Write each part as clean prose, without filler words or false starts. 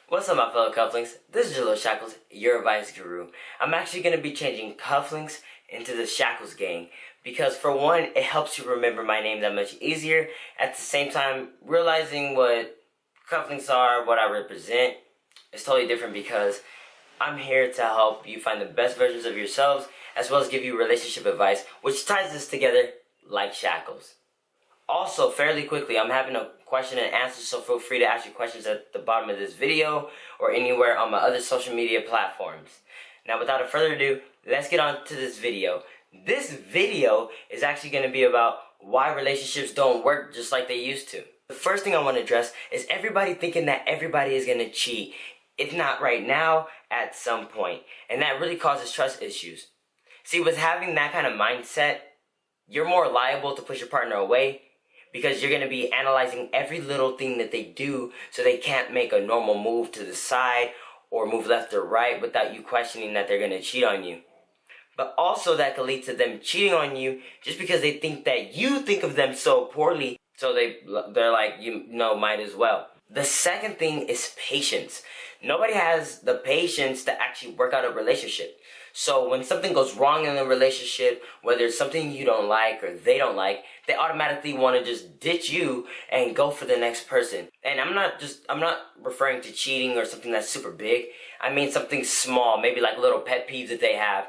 What's up, my fellow cufflinks? This is jaleelshacklz, your advice guru. I'm actually going to be changing cufflinks into the Shacklz gang because, for one, it helps you remember my name that much easier. At the same time, realizing what cufflinks are, what I represent, is totally different because I'm here to help you find the best versions of yourselves as well as give you relationship advice, which ties this together like Shacklz. Also, fairly quickly, I'm having a question and answer, so feel free to ask your questions at the bottom of this video or anywhere on my other social media platforms. Now, without further ado, let's get on to this video. This video is actually going to be about why relationships don't work just like they used to. The first thing I want to address is everybody thinking that everybody is going to cheat. If not right now, at some point. And that really causes trust issues. See, with having that kind of mindset, you're more liable to push your partner away, because you're going to be analyzing every little thing that they do so they can't make a normal move to the side or move left or right without you questioning that they're going to cheat on you. But also that could lead to them cheating on you just because they think that you think of them so poorly, so they're like, might as well. The second thing is patience. Nobody has the patience to actually work out a relationship. So when something goes wrong in the relationship, whether it's something you don't like or they don't like, they automatically want to just ditch you and go for the next person. And I'm not referring to cheating or something that's super big. I mean something small, maybe like little pet peeves that they have.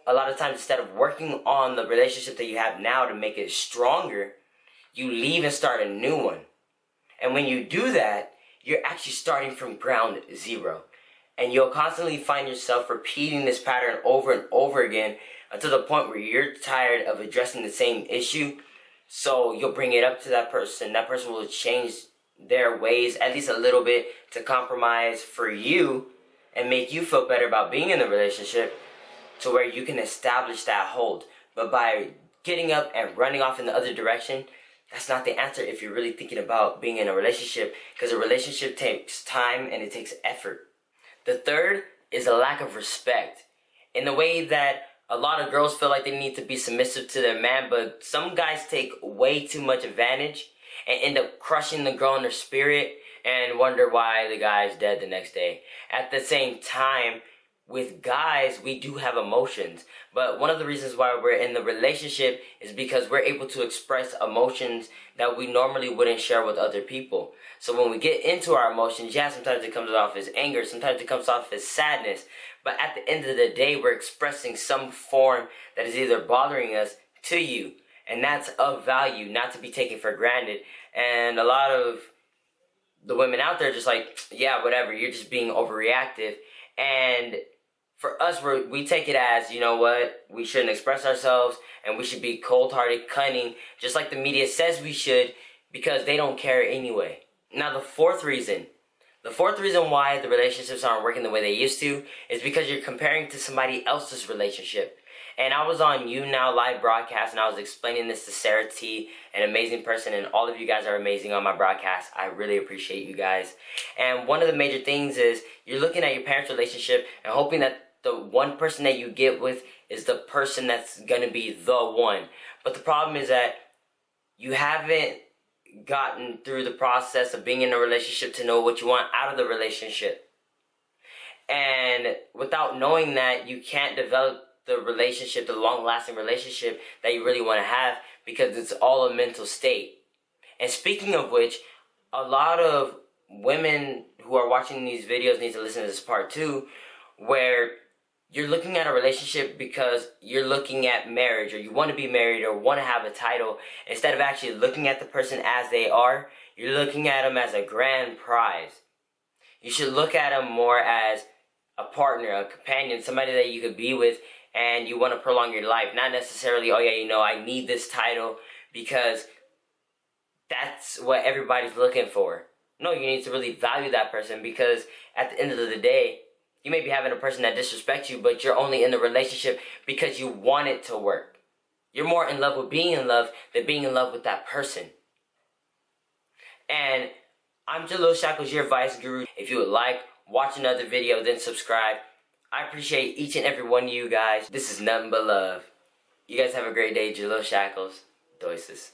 A lot of times, instead of working on the relationship that you have now to make it stronger, you leave and start a new one. And when you do that, you're actually starting from ground zero. And you'll constantly find yourself repeating this pattern over and over again until the point where you're tired of addressing the same issue. So you'll bring it up to that person. That person will change their ways at least a little bit to compromise for you and make you feel better about being in the relationship to where you can establish that hold. But by getting up and running off in the other direction, that's not the answer if you're really thinking about being in a relationship, because a relationship takes time and it takes effort. The third is a lack of respect, in the way that a lot of girls feel like they need to be submissive to their man, but some guys take way too much advantage and end up crushing the girl in their spirit and wonder why the guy's dead the next day. At the same time, with guys, we do have emotions, but one of the reasons why we're in the relationship is because we're able to express emotions that we normally wouldn't share with other people. So when we get into our emotions, yeah, sometimes it comes off as anger, sometimes it comes off as sadness, but at the end of the day, we're expressing some form that is either bothering us to you, and that's of value, not to be taken for granted. And a lot of the women out there are just like, yeah, whatever, you're just being overreactive. And for us, we take it as, you know what, we shouldn't express ourselves and we should be cold-hearted, cunning, just like the media says we should, because they don't care anyway. Now, the fourth reason why the relationships aren't working the way they used to is because you're comparing to somebody else's relationship. And I was on You Now live broadcast and I was explaining this to Sarah T, an amazing person, and all of you guys are amazing on my broadcast. I really appreciate you guys. And one of the major things is you're looking at your parents' relationship and hoping that the one person that you get with is the person that's gonna be the one. But the problem is that you haven't gotten through the process of being in a relationship to know what you want out of the relationship. And without knowing that, you can't develop the relationship, the long-lasting relationship that you really want to have, because it's all a mental state. And speaking of which, a lot of women who are watching these videos need to listen to this part too, where you're looking at a relationship because you're looking at marriage, or you want to be married, or want to have a title. Instead of actually looking at the person as they are, you're looking at them as a grand prize. You should look at them more as a partner, a companion, somebody that you could be with, and you want to prolong your life. Not necessarily, oh yeah, I need this title because that's what everybody's looking for. No, you need to really value that person, because at the end of the day, you may be having a person that disrespects you, but you're only in the relationship because you want it to work. You're more in love with being in love than being in love with that person. And I'm jaleelshacklz, your advice guru. If you would like, watch another video, then subscribe. I appreciate each and every one of you guys. This is nothing but love. You guys have a great day. jaleelshacklz. Doices.